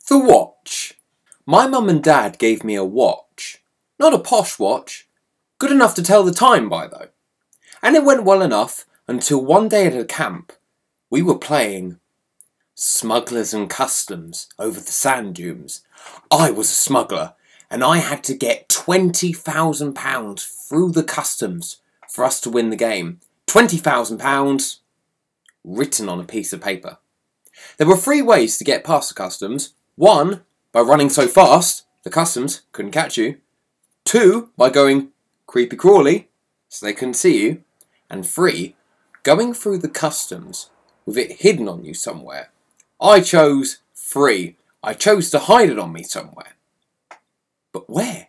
The watch. My mum and dad gave me a watch. Not a posh watch. Good enough to tell the time by though. And it went well enough until one day at a camp we were playing smugglers and customs over the sand dunes. I was a smuggler and I had to get £20,000 through the customs for us to win the game. £20,000 written on a piece of paper. There were 3 ways to get past the customs. 1, by running so fast the customs couldn't catch you. 2, by going creepy crawly so they couldn't see you. And 3, going through the customs with it hidden on you somewhere. I chose 3. I chose to hide it on me somewhere. But where?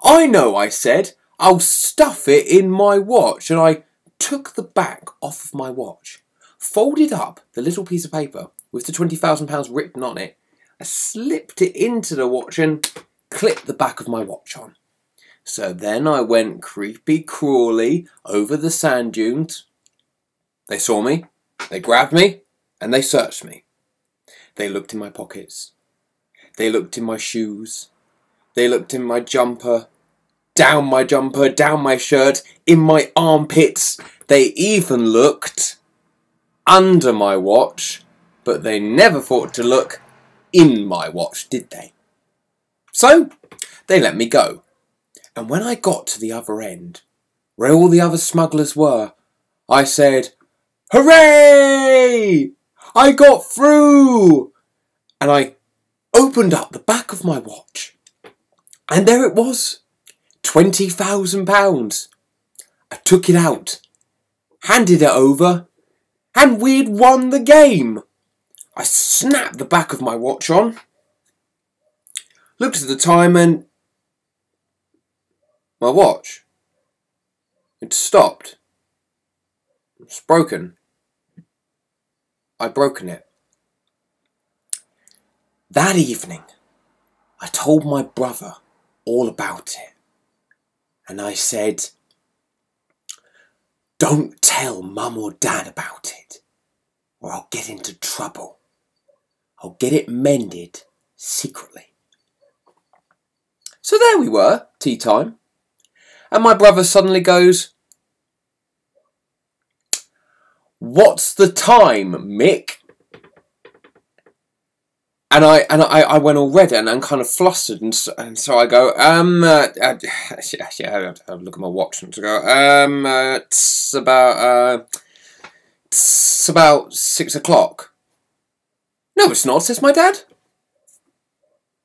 I know, I said. I'll stuff it in my watch. And I took the back off of my watch, folded up the little piece of paper with the £20,000 written on it. I slipped it into the watch and clipped the back of my watch on. So then I went creepy crawly over the sand dunes. They saw me, they grabbed me, and they searched me. They looked in my pockets. They looked in my shoes. They looked in my jumper, down my shirt, in my armpits. They even looked under my watch, but they never thought to look in my watch, did they? So they let me go. And when I got to the other end, where all the other smugglers were, I said, "Hooray! I got through!" And I opened up the back of my watch. And there it was, £20,000. I took it out, handed it over, and we'd won the game. I snapped the back of my watch on, looked at the time and my watch, it stopped. It's broken. I'd broken it. That evening, I told my brother all about it. And I said, "Don't tell Mum or Dad about it, or I'll get into trouble. I'll get it mended secretly." So there we were, tea time. And my brother suddenly goes, "What's the time, Mick?" And I went all red and kind of flustered, and so I go, actually, I have to look at my watch and to go, it's about 6 o'clock. "No, it's not," says my dad.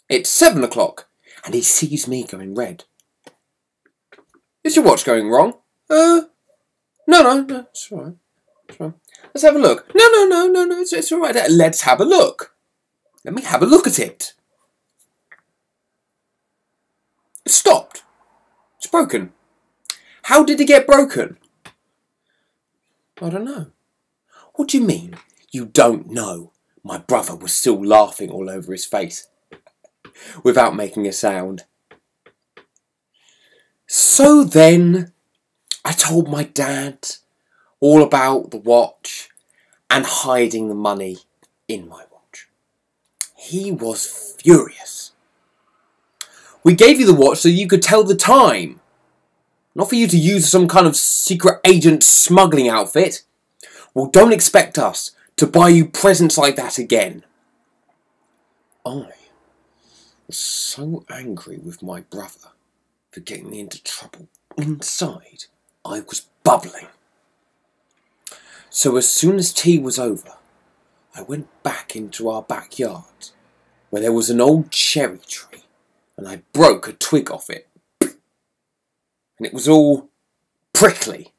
"It's 7 o'clock. And he sees me going red. "Is your watch going wrong?" No, it's all right. It's all right. Let's have a look." No, it's all right. Let's have a look. Let me have a look at it." It stopped. It's broken. How did it get broken? I don't know. "What do you mean, you don't know?" My brother was still laughing all over his face, without making a sound. So then, I told my dad all about the watch and hiding the money in my watch. He was furious. "We gave you the watch so you could tell the time, not for you to use some kind of secret agent smuggling outfit. Well, don't expect us to buy you presents like that again." I was so angry with my brother for getting me into trouble. Inside, I was bubbling. So as soon as tea was over, I went back into our backyard, where there was an old cherry tree, and I broke a twig off it. And it was all prickly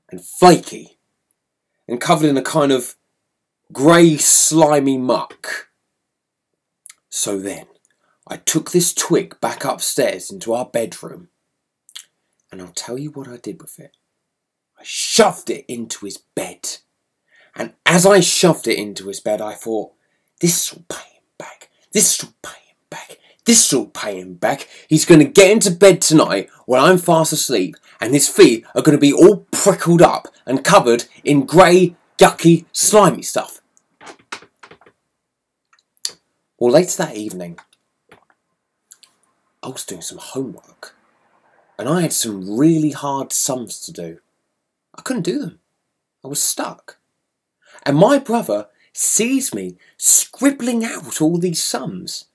and flaky, and covered in a kind of grey, slimy muck. So then, I took this twig back upstairs into our bedroom, and I'll tell you what I did with it. I shoved it into his bed. And as I shoved it into his bed, I thought, this'll pay him back. This'll pay him back. This'll pay him back. He's going to get into bed tonight when I'm fast asleep, and his feet are going to be all prickled up and covered in grey, yucky, slimy stuff. Well, later that evening, I was doing some homework, and I had some really hard sums to do. I couldn't do them. I was stuck. And my brother sees me scribbling out all these sums,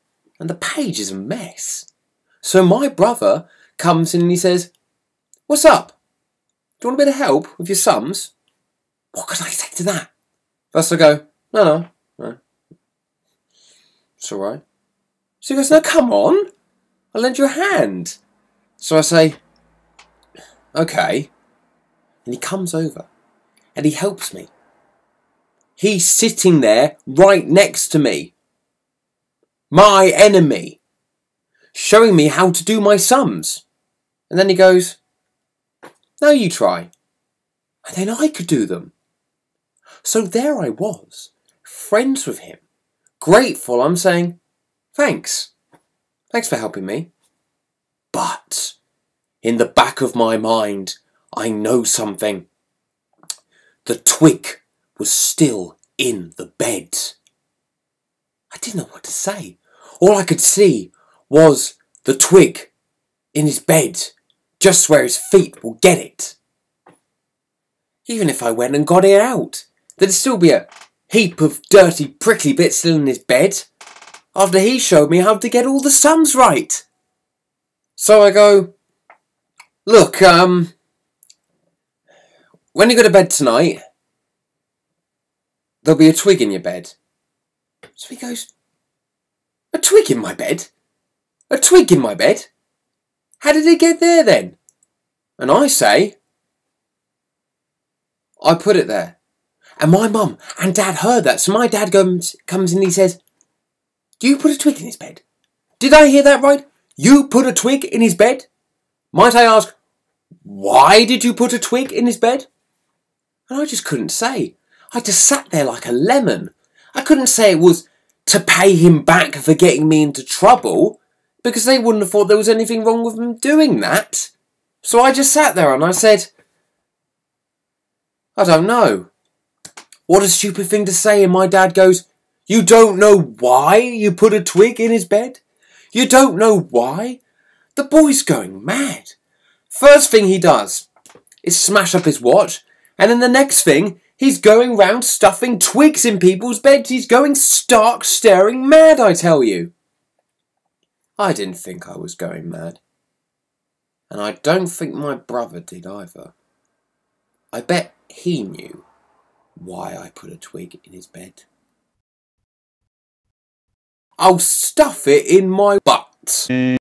and the page is a mess. So my brother comes in and he says, "What's up? Do you want a bit of help with your sums?" What could I say to that? First I go, no. It's alright. So he goes, "No, come on. I'll lend you a hand." So I say, "Okay." And he comes over and he helps me. He's sitting there right next to me. My enemy. Showing me how to do my sums. And then he goes, "Now you try." And then I could do them. So there I was, friends with him. Grateful, I'm saying, "Thanks. Thanks for helping me." But in the back of my mind, I know something. The twig was still in the bed. I didn't know what to say. All I could see was the twig in his bed, just where his feet will get it. Even if I went and got it out, there'd still be a heap of dirty, prickly bits still in his bed, after he showed me how to get all the sums right. So I go, "Look, when you go to bed tonight, there'll be a twig in your bed." So he goes, "A twig in my bed? A twig in my bed? How did it get there then?" And I say, "I put it there." And my mum and dad heard that. So my dad comes in and he says, "Do you put a twig in his bed? Did I hear that right? You put a twig in his bed?" Might I ask, why did you put a twig in his bed? And I just couldn't say. I just sat there like a lemon. I couldn't say it was to pay him back for getting me into trouble, because they wouldn't have thought there was anything wrong with him doing that. So I just sat there and I said, "I don't know." What a stupid thing to say. And my dad goes, "You don't know why you put a twig in his bed? You don't know why?" The boy's going mad. First thing he does is smash up his watch, and then the next thing, he's going round stuffing twigs in people's beds. He's going stark staring mad, I tell you. I didn't think I was going mad. And I don't think my brother did either. I bet he knew why I put a twig in his bed. "I'll stuff it in my butt."